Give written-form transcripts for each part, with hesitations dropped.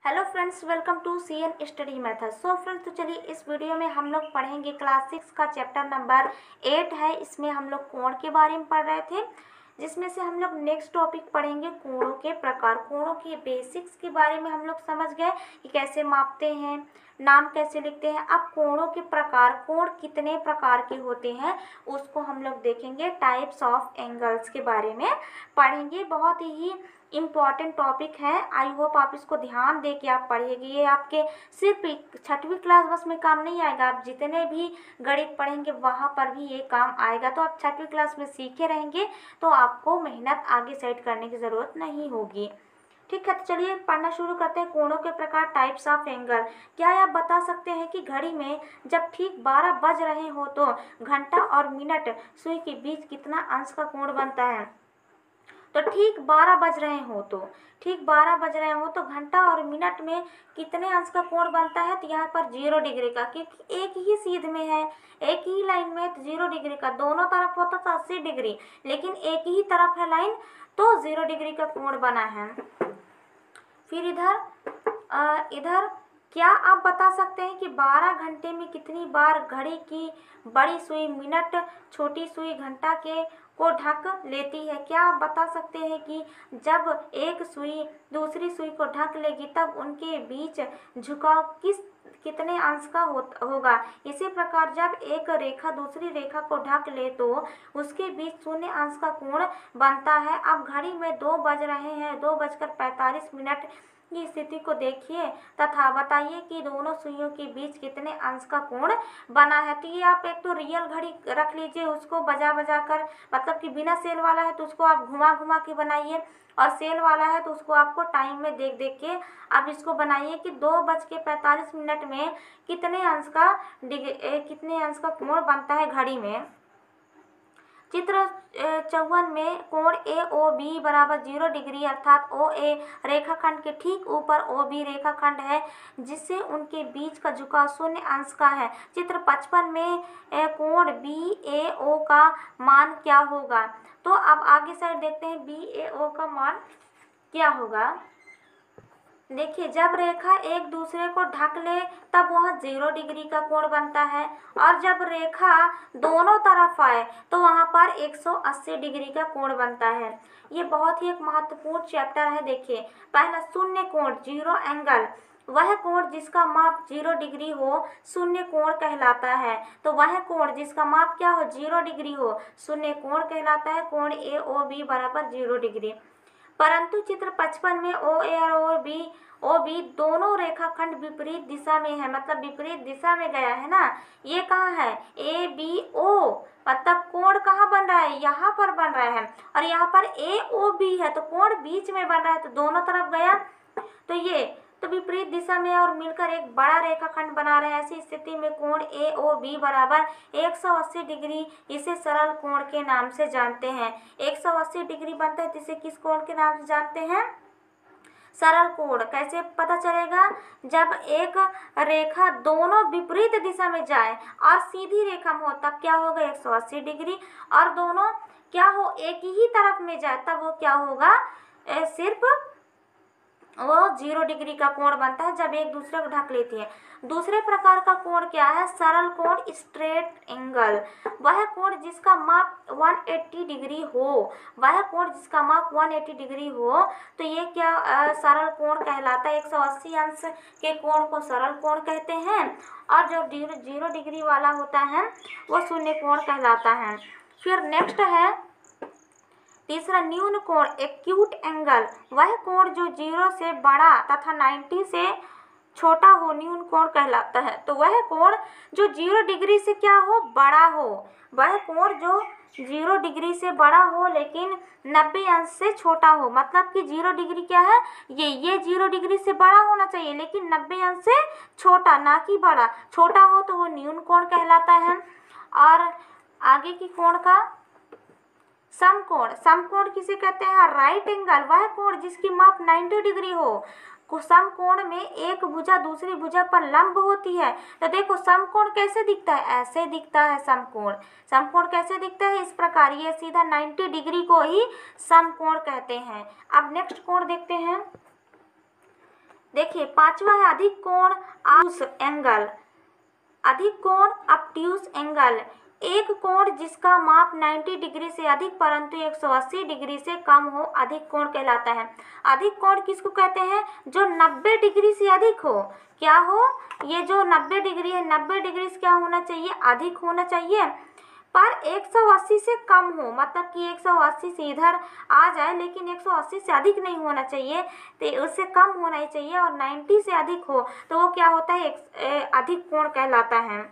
Hello friends, welcome to CN study method. So friends, तो चलिए इस वीडियो में हम लोग पढ़ेंगे क्लास 6 का चैप्टर नंबर 8 है। इसमें हम लोग कोण के बारे में पढ़ रहे थे, जिसमें से हम लोग नेक्स्ट टॉपिक पढ़ेंगे कोणों के प्रकार। कोणों के बेसिक्स के बारे में हम लोग समझ गए कि कैसे मापते हैं, नाम कैसे लिखते हैं। अब कोणों के प्रकार, कोण कितने प्रकार के होते हैं उसको हम लोग देखेंगे। टाइप्स ऑफ एंगल्स के बारे में पढ़ेंगे। बहुत ही इम्पॉर्टेंट टॉपिक है। आई होप आप इसको ध्यान दे के आप पढ़िएगा। ये आपके सिर्फ 6वीं क्लास बस में काम नहीं आएगा, आप जितने भी गणित पढ़ेंगे वहाँ पर भी ये काम आएगा। तो आप 6वीं क्लास में सीखे रहेंगे तो आपको मेहनत आगे सेट करने की ज़रूरत नहीं होगी। ठीक है, तो चलिए पढ़ना शुरू करते हैं। कोणों के प्रकार, टाइप्स ऑफ एंगल। क्या आप बता सकते हैं कि घड़ी में जब ठीक 12 बज रहे हो तो घंटा और मिनट सुई के बीच कितना अंश का कोण बनता है? तो ठीक 12 बज रहे हो तो घंटा और मिनट में कितने अंश का कोण बनता है? तो यहाँ पर 0 डिग्री का, क्योंकि एक ही सीध में है, एक ही लाइन में, तो 0 डिग्री का। दोनों तरफ होता तो 80 डिग्री, लेकिन एक ही तरफ है लाइन तो 0 डिग्री का कोण बना है। फिर इधर क्या आप बता सकते हैं कि 12 घंटे में कितनी बार घड़ी की बड़ी सुई मिनट, छोटी सुई घंटा को ढक लेती है? क्या आप बता सकते हैं कि जब एक सुई दूसरी सुई को ढक लेगी तब उनके बीच झुकाव कितने अंश का होगा? इसी प्रकार जब एक रेखा दूसरी रेखा को ढक ले तो उसके बीच 0 अंश का कोण बनता है। अब घड़ी में 2 बज रहे हैं, 2:45 की स्थिति को देखिए तथा बताइए कि दोनों सुइयों के बीच कितने अंश का कोण बना है। तो ये आप एक तो रियल घड़ी रख लीजिए, उसको बजा कर, मतलब कि बिना सेल वाला है तो उसको आप घुमा के बनाइए, और सेल वाला है तो उसको आपको टाइम में देख के आप इसको बनाइए कि 2:45 में कितने अंश का कोण बनता है घड़ी में। चित्र 54 में कोण AOB बराबर 0 डिग्री अर्थात OA रेखाखंड के ठीक ऊपर OB रेखाखंड है जिससे उनके बीच का झुकाव 0 अंश का है। चित्र 55 में कोण BAO का मान क्या होगा? तो अब आगे साइड देखते हैं BAO का मान क्या होगा। देखिए, जब रेखा एक दूसरे को ढक ले तब वह 0 डिग्री का कोण बनता है, और जब रेखा दोनों तरफ आए तो वहाँ पर 180 डिग्री का कोण बनता है। ये बहुत ही एक महत्वपूर्ण चैप्टर है। देखिए, पहला शून्य कोण, 0 एंगल। वह कोण जिसका माप 0 डिग्री हो शून्य कोण कहलाता है। तो वह कोण जिसका माप क्या हो, 0 डिग्री हो, शून्य कोण कहलाता है। कोण AOB बराबर 0 डिग्री। परंतु चित्र 55 में OA और OB दोनों रेखाखंड विपरीत दिशा में है, मतलब विपरीत दिशा में गया है ना। ये कहाँ है? ABO, मतलब कोण कहाँ बन रहा है? यहाँ पर बन रहा है, और यहाँ पर AOB है तो कोण बीच में बन रहा है, तो दोनों तरफ गया। तो ये तो विपरीत दिशा में और मिलकर एक बड़ा रेखाखंड बना रहे हैं। ऐसी स्थिति में कोण AOB बराबर 180 डिग्री, इसे सरल कोण के नाम से जानते हैं। 180 डिग्री बनता है तो इसे किस कोण के नाम से जानते हैं? सरल कोण। कैसे पता चलेगा? जब एक रेखा दोनों विपरीत दिशा में जाए और सीधी रेखा में हो तब क्या होगा? 180 डिग्री, और दोनों क्या हो, एक ही तरफ में जाए तब वो क्या होगा? सिर्फ वो 0 डिग्री का कोण बनता है जब एक दूसरे को ढक लेती है। दूसरे प्रकार का कोण क्या है? सरल कोण, स्ट्रेट एंगल। वह कोण जिसका माप 180 डिग्री हो, तो ये क्या सरल कोण कहलाता है। 180 अंश के कोण को सरल कोण कहते हैं, और जो 0 डिग्री वाला होता है वो शून्य कोण कहलाता है। फिर नेक्स्ट है तीसरा न्यून कोण, एक्यूट एंगल। वह कोण जो 0 से बड़ा तथा 90 से छोटा हो न्यून कोण कहलाता है। तो वह कोण जो 0 डिग्री से क्या हो, बड़ा हो, वह कोण जो 0 डिग्री से बड़ा हो लेकिन 90 अंश से छोटा हो, मतलब कि 0 डिग्री क्या है, ये 0 डिग्री से बड़ा होना चाहिए लेकिन 90 अंश से छोटा, ना कि बड़ा। छोटा हो तो वो न्यून कोण कहलाता है। और आगे की कोण का समकोण। समकोण किसे कहते हैं? Right angle. वह कोण जिसकी माप 90 डिग्री हो। समकोण में एक भुजा दूसरी भुजा पर लंब होती है। तो देखो समकोण कैसे दिखता है? ऐसे दिखता है समकोण। समकोण कैसे दिखता है? इस प्रकार, ये सीधा 90 डिग्री को ही समकोण कहते हैं। अब नेक्स्ट कोण देखते हैं। देखिए पांचवा है अधिक कोण ऑब्ट्यूस एंगल। अधिक कोण ऑब्ट्यूस एंगल, एक कोण जिसका माप 90 डिग्री से अधिक परंतु 180 डिग्री से कम हो अधिक कोण कहलाता है। अधिक कोण किसको कहते हैं? जो 90 डिग्री से अधिक हो। क्या हो? ये जो 90 डिग्री है, 90 डिग्री से क्या होना चाहिए? अधिक होना चाहिए, पर 180 से कम हो, मतलब कि 180 से इधर आ जाए लेकिन 180 से अधिक नहीं होना चाहिए, तो उससे कम होना ही चाहिए। और 90 से अधिक हो तो वो क्या होता है? अधिक कोण कहलाता है।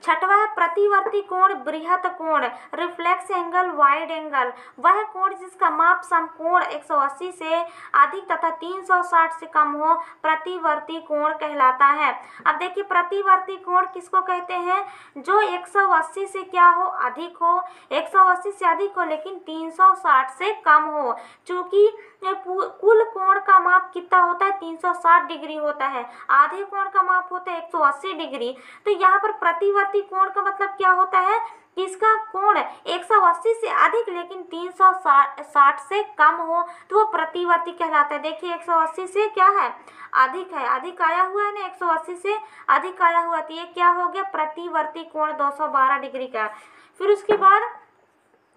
छठवा है प्रतिवर्ती कोण बृहत कोण, रिफ्लेक्स एंगल, वाइड एंगल, वह कोण जिसका माप समकोण 180 से अधिक तथा 360 से कम हो प्रतिवर्ती कोण कहलाता है। अब देखिए प्रतिवर्ती कोण किसको कहते हैं? जो 180 से क्या हो? अधिक हो, 180 से अधिक हो लेकिन 360 से कम हो। चूंकि कुल कोण का माप कितना होता है? 360 डिग्री होता है, आधे कोण का माप होता है 180 डिग्री। तो यहाँ पर प्रतिवर्ती कोण का मतलब क्या होता है? कि इसका कोण 180 से अधिक लेकिन 360 से कम हो तो वो प्रतिवर्ती कहलाता है। देखिए 180 से क्या है? अधिक है, अधिक आया हुआ है ना, 180 से अधिक आया हुआ, तो ये क्या हो गया? प्रतिवर्ती कोण 212 डिग्री का। फिर उसके बाद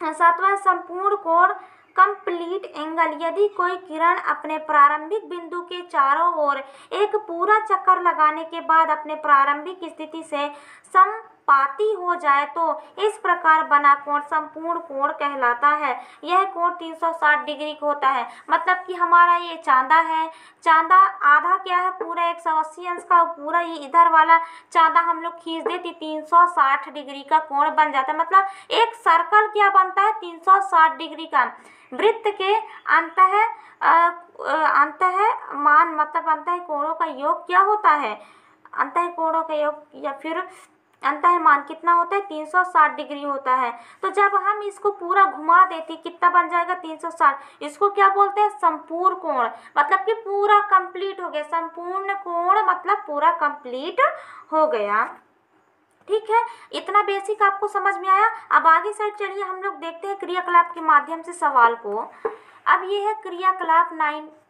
सातवां संपूर्ण कोण कंप्लीट एंगल, यदि कोई किरण अपने प्रारंभिक बिंदु के चारों ओर एक पूरा चक्कर लगाने के बाद अपने प्रारंभिक स्थिति से समपाती हो जाए तो इस प्रकार बना कोण संपूर्ण कोण कहलाता है। यह कोण 360 डिग्री का होता है। मतलब कि हमारा ये चांदा है, चांदा आधा क्या है? पूरा 180 अंश का, पूरा ये इधर वाला चांदा हम लोग खींच देते 360 डिग्री का कोण बन जाता है। मतलब एक सर्कल क्या बनता है? 360 डिग्री का। वृत्त के अंतः मान, मतलब अंतः कोणों का योग क्या होता है? अंतः कोणों का योग या फिर अंतः मान कितना होता है? 360 डिग्री होता है। तो जब हम इसको पूरा घुमा देते कितना बन जाएगा? 360। इसको क्या बोलते हैं? संपूर्ण कोण, मतलब कि पूरा कंप्लीट हो गया। संपूर्ण कोण मतलब पूरा कंप्लीट हो गया। ठीक है, इतना बेसिक आपको समझ में आया। अब आगे साइड चलिए हम लोग देखते हैं क्रियाकलाप के माध्यम से सवाल को। अब ये है क्रियाकलाप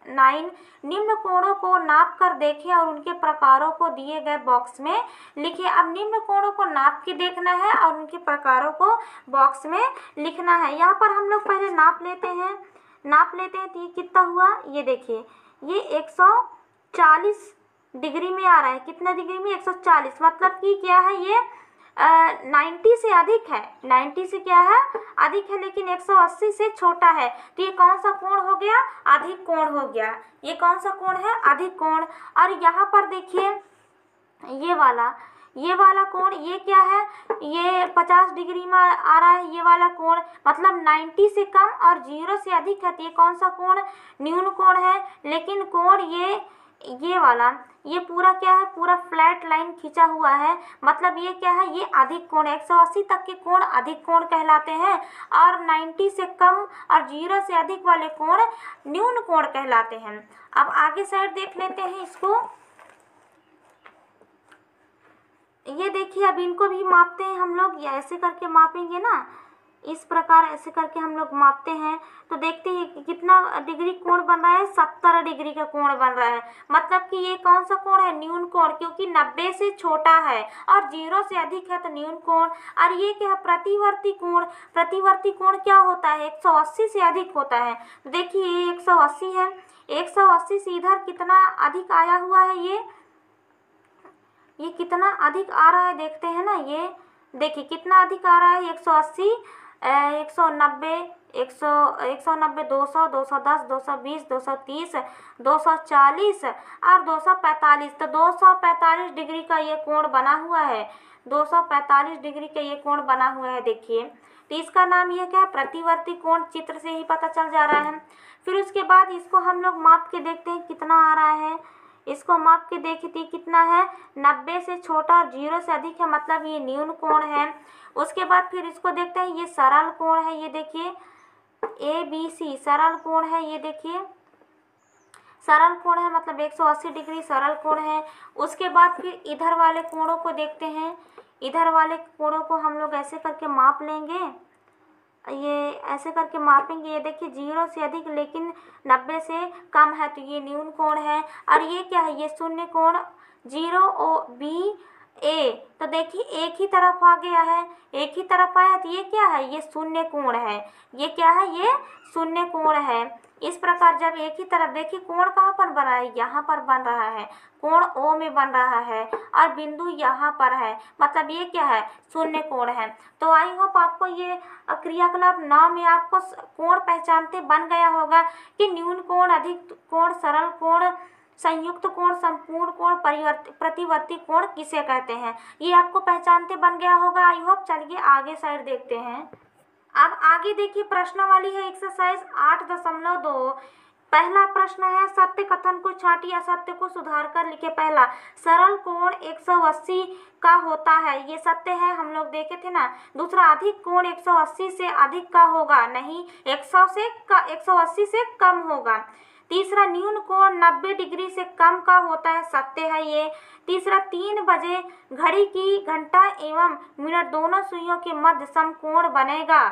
9। निम्न कोणों को नाप कर देखें और उनके प्रकारों को दिए गए बॉक्स में लिखें। अब निम्न कोणों को नाप के देखना है और उनके प्रकारों को बॉक्स में लिखना है। यहाँ पर हम लोग पहले नाप लेते हैं तो ये कितना हुआ? ये देखिए, ये 140 डिग्री में आ रहा है। कितना डिग्री में? 140। मतलब कि क्या है? ये 90 से अधिक है। 90 से क्या है? अधिक है, लेकिन 180 से छोटा है। तो ये कौन सा कोण हो गया? अधिक कोण हो गया। ये कौन सा कोण है? अधिक कोण। और यहाँ पर देखिए ये वाला कोण, ये क्या है? ये 50 डिग्री में आ रहा है ये वाला कोण, मतलब 90 से कम और 0 से अधिक है। तो ये कौन सा कोण? न्यून कोण है। लेकिन कोण ये वाला, ये पूरा क्या है? पूरा फ्लैट लाइन खींचा हुआ है, मतलब ये क्या है? ये अधिक कोण है। 180 तक के कोण अधिक कोण कहलाते हैं और 90 से कम और 0 से अधिक वाले कोण न्यून कोण कहलाते हैं। अब आगे साइड देख लेते हैं इसको। ये देखिए, अब इनको भी मापते हैं हम लोग, या ऐसे करके मापेंगे ना, इस प्रकार ऐसे करके हम लोग मापते हैं। तो देखते हैं कि कितना डिग्री कोण बन रहा है? 70 डिग्री का कोण बन रहा है। मतलब कि ये कौन सा कोण है? न्यून कोण, क्योंकि 90 से छोटा है और 0 से अधिक है तो न्यून कोण। और ये क्या है? प्रतिवर्ती कोण। प्रतिवर्ती कोण क्या होता है? 180 से अधिक होता है। तो देखिए ये 180 है, 180 से इधर कितना अधिक आया हुआ है? ये कितना अधिक आ रहा है देखते हैं ना। ये देखिए कितना अधिक आ रहा है? 180, 190, 190, 200, 210, 220, 230, 240 और 245। तो 245 डिग्री का ये कोण बना हुआ है। 245 डिग्री का ये कोण बना हुआ है। देखिए, तो इसका नाम ये क्या है? प्रतिवर्ती कोण। चित्र से ही पता चल जा रहा है। फिर उसके बाद इसको हम लोग माप के देखते हैं कितना आ रहा है। इसको माप के देखते कितना है? 90 से छोटा और 0 से अधिक है, मतलब ये न्यून कोण है। उसके बाद फिर इसको देखते हैं, ये सरल कोण है। ये देखिए ABC सरल कोण है। ये देखिए सरल कोण है, मतलब 180 डिग्री सरल कोण है। उसके बाद फिर इधर वाले कोणों को देखते हैं। इधर वाले कोणों को हम लोग ऐसे करके माप लेंगे। ये ऐसे करके मापेंगे। ये देखिए 0 से अधिक लेकिन 90 से कम है, तो ये न्यून कोण है। और ये क्या है, ये शून्य कोण 0 OB A। तो देखिए एक ही तरफ आ गया है, एक ही तरफ आया, तो ये क्या है, ये शून्य कोण है। ये क्या है, ये शून्य कोण है। इस प्रकार जब एक ही तरफ, देखिए कोण कहाँ पर बन रहा है, यहाँ पर बन रहा है, कोण O में बन रहा है और बिंदु यहाँ पर है, मतलब ये क्या है, शून्य कोण है। तो आई होप आपको ये क्रियाकलाप 9 में आपको कोण पहचानते बन गया होगा कि न्यून कोण, अधिक कोण, सरल कोण, संयुक्त कोण, संपूर्ण कोण, प्रतिवर्ती कोण किसे कहते हैं, ये आपको पहचानते बन गया होगा आई होप। चलिए आगे साइड देखते हैं। अब आगे देखिए प्रश्नावली है एक्सरसाइज 8.2। पहला प्रश्न है, सत्य कथन को छांटिए, असत्य को सुधार कर लिखे। पहला, सरल कोण 180 का होता है, ये सत्य है, हम लोग देखे थे ना। दूसरा, अधिक कोण 180 से अधिक का होगा, नहीं 180 से कम होगा। तीसरा, न्यून कोण 90 डिग्री से कम का होता है, सत्य है ये। तीसरा, 3 बजे घड़ी की घंटा एवं मिनट दोनों सुइयों के मध्य समकोण बनेगा।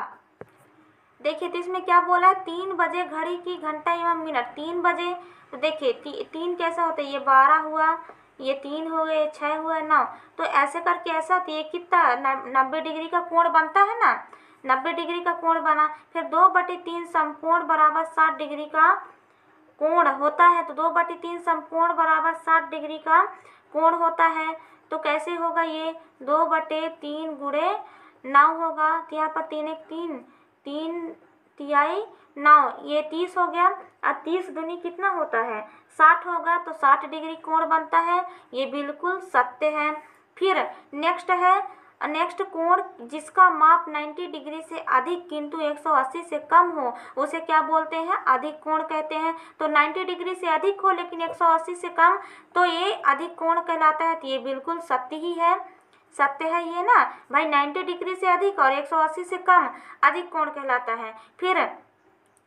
देखिए तो इसमें क्या बोला है, 3 बजे घड़ी की घंटा एवं मिनट, 3 बजे, तो देखिए 3 कैसा होता है, ये 12 हुआ, ये 3 हो गए, 6 हुआ, 9, तो ऐसे करके ऐसा, तो ये कितना 90 डिग्री का कोण बनता है ना, 90 डिग्री का कोण बना। फिर 2/3 समकोण बराबर 60 डिग्री का कोण होता है, तो 2/3 समकोण बराबर 60 डिग्री का कोण होता है। तो कैसे होगा ये, 2/3 गुणे 9 होगा, तो यहाँ पर 3 1 3, 3 तिहाई 9, ये 30 हो गया। और 30 दूनी कितना होता है, 60 होगा, तो 60 डिग्री कोण बनता है, ये बिल्कुल सत्य है। फिर नेक्स्ट कोण जिसका माप 90 डिग्री से अधिक किंतु 180 से कम हो, उसे क्या बोलते हैं, अधिक कोण कहते हैं। तो 90 डिग्री से अधिक हो लेकिन 180 से कम, तो ये अधिक कोण कहलाता है, तो ये बिल्कुल सत्य ही है, सत्य है ये ना भाई, 90 डिग्री से अधिक और 180 से कम अधिक कोण कहलाता है। फिर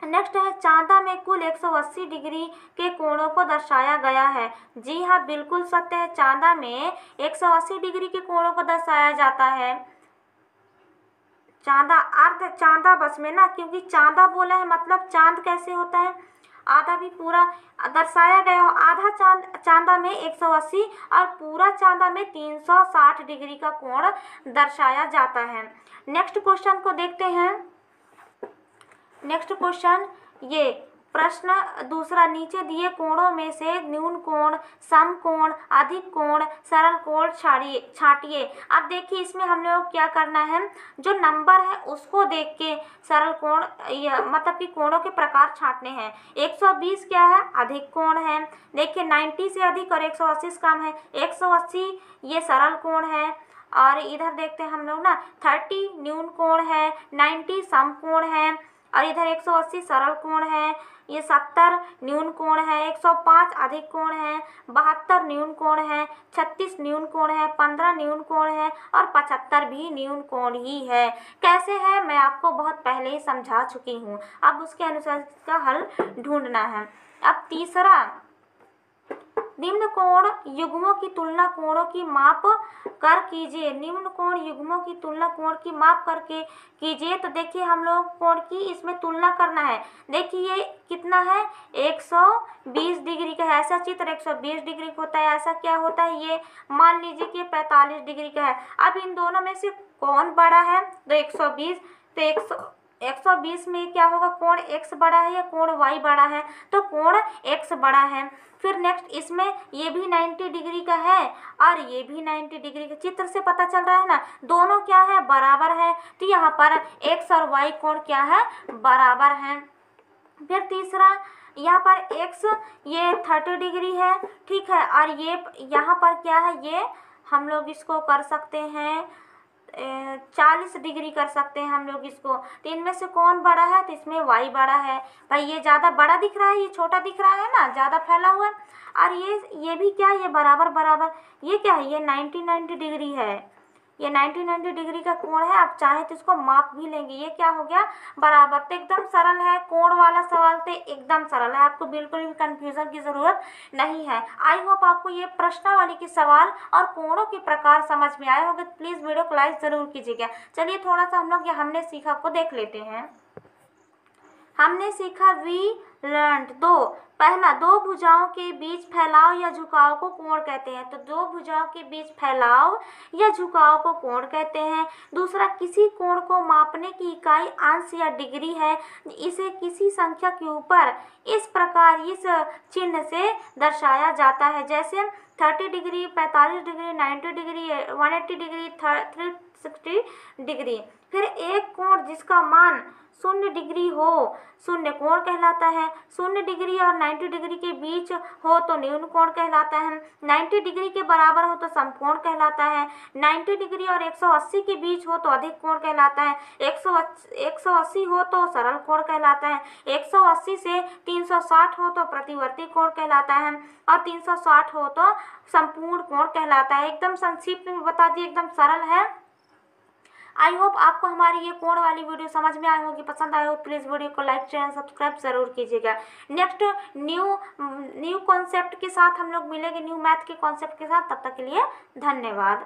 नेक्स्ट है, चांदा में कुल 180 डिग्री के कोणों को दर्शाया गया है। जी हाँ, बिल्कुल सत्य है, चांदा में 180 डिग्री के कोणों को दर्शाया जाता है। चांदा, अर्ध चांदा बस में ना, क्योंकि चांदा बोला है मतलब चांद कैसे होता है, आधा भी पूरा दर्शाया गया हो, आधा चांदा में 180 और पूरा चांदा में 360 डिग्री का कोण दर्शाया जाता है। नेक्स्ट क्वेश्चन को देखते हैं। नेक्स्ट क्वेश्चन, ये प्रश्न दूसरा, नीचे दिए कोणों में से न्यून कोण, समकोण, अधिक कोण, सरल कोण छांटिए। अब देखिए इसमें हम लोग क्या करना है, जो नंबर है उसको देख के सरल कोण, मतलब कि कोणों के प्रकार छांटने हैं। 120 क्या है, अधिक कोण है। देखिए 90 से अधिक और 180 से कम है, 180 ये सरल कोण है। और इधर देखते हैं हम लोग ना, 30 न्यून कोण है, 90 समकोण है, और इधर 180 सरल कोण है, ये 70 न्यून कोण है, 105 अधिक कोण है, 72 न्यून कोण है, 36 न्यून कोण है, 15 न्यून कोण है और 75 भी न्यून कोण ही है। कैसे है मैं आपको बहुत पहले ही समझा चुकी हूँ, अब उसके अनुसार इसका हल ढूंढना है। अब तीसरा, निम्न कोण युग्मों की तुलना कोणों की माप कर कीजिए। निम्न कोण युग्मों की तुलना कोण की माप करके कीजिए। तो देखिए हम लोग कोण की इसमें तुलना करना है। देखिए ये कितना है, 120 डिग्री का है, ऐसा चित्र 120 डिग्री का होता है, ऐसा क्या होता है, ये मान लीजिए कि 45 डिग्री का है। अब इन दोनों में से कौन बड़ा है, तो 120, तो 120 में क्या होगा, कोण x बड़ा है या कोण y बड़ा है, तो कोण x बड़ा है। फिर नेक्स्ट इसमें ये भी 90 डिग्री का है और ये भी 90 डिग्री का, चित्र से पता चल रहा है ना, दोनों क्या है, बराबर है, तो यहाँ पर x और y कोण क्या है, बराबर है। फिर तीसरा, यहाँ पर x ये 30 डिग्री है, ठीक है, और ये यहाँ पर क्या है, ये हम लोग इसको कर सकते हैं 40 डिग्री कर सकते हैं हम लोग इसको। तो इनमें से कौन बड़ा है, तो इसमें y बड़ा है भाई, ये ज़्यादा बड़ा दिख रहा है, ये छोटा दिख रहा है ना, ज़्यादा फैला हुआ है। और ये भी क्या है, ये बराबर बराबर, ये क्या है, ये 90 डिग्री है, ये 90 डिग्री का कोण है, आप चाहे तो इसको माप भी लेंगे। ये क्या हो गया, बराबर। तो एकदम सरल है, कोण वाला सवाल तो एकदम सरल है, आपको बिल्कुल भी कंफ्यूजन की जरूरत नहीं है। आई होप आपको ये प्रश्नावली के सवाल और कोणों के प्रकार समझ में आए होंगे। प्लीज वीडियो को लाइक जरूर कीजिएगा। चलिए थोड़ा सा हम लोग ये हमने सीखा को देख लेते हैं। हमने सीखा वी लर्नड दो। पहला, दो भुजाओं के बीच फैलाव या झुकाव को कोण कहते हैं। तो दो भुजाओं के बीच फैलाव या झुकाव को कोण कहते हैं। दूसरा, किसी कोण को मापने की इकाई अंश या डिग्री है। इसे किसी संख्या के ऊपर इस प्रकार इस चिन्ह से दर्शाया जाता है, जैसे 30 degree, 45 degree, 90 degree, 180 degree, 360 degree. फिर एक कोण जिसका मान 0 डिग्री हो शून्य कोण कहलाता है। 0 डिग्री और 90 डिग्री के बीच हो तो न्यून कोण कहलाता है। 90 डिग्री के बराबर हो तो समकोण कहलाता है। 90 डिग्री और 180 के बीच हो तो अधिक कोण कहलाता है। 180 हो तो सरल कोण कहलाता है। 180 से 360 हो तो प्रतिवर्ती कोण कहलाता है और 360 हो तो संपूर्ण कोण कहलाता है। एकदम संक्षिप्त में बता दिए, एकदम सरल है। आई होप आपको हमारी ये कोण वाली वीडियो समझ में आई होगी, पसंद आए हो। प्लीज़ वीडियो को लाइक, चैनल सब्सक्राइब जरूर कीजिएगा। नेक्स्ट न्यू कॉन्सेप्ट के साथ हम लोग मिलेंगे, न्यू मैथ के कॉन्सेप्ट के साथ। तब तक के लिए धन्यवाद।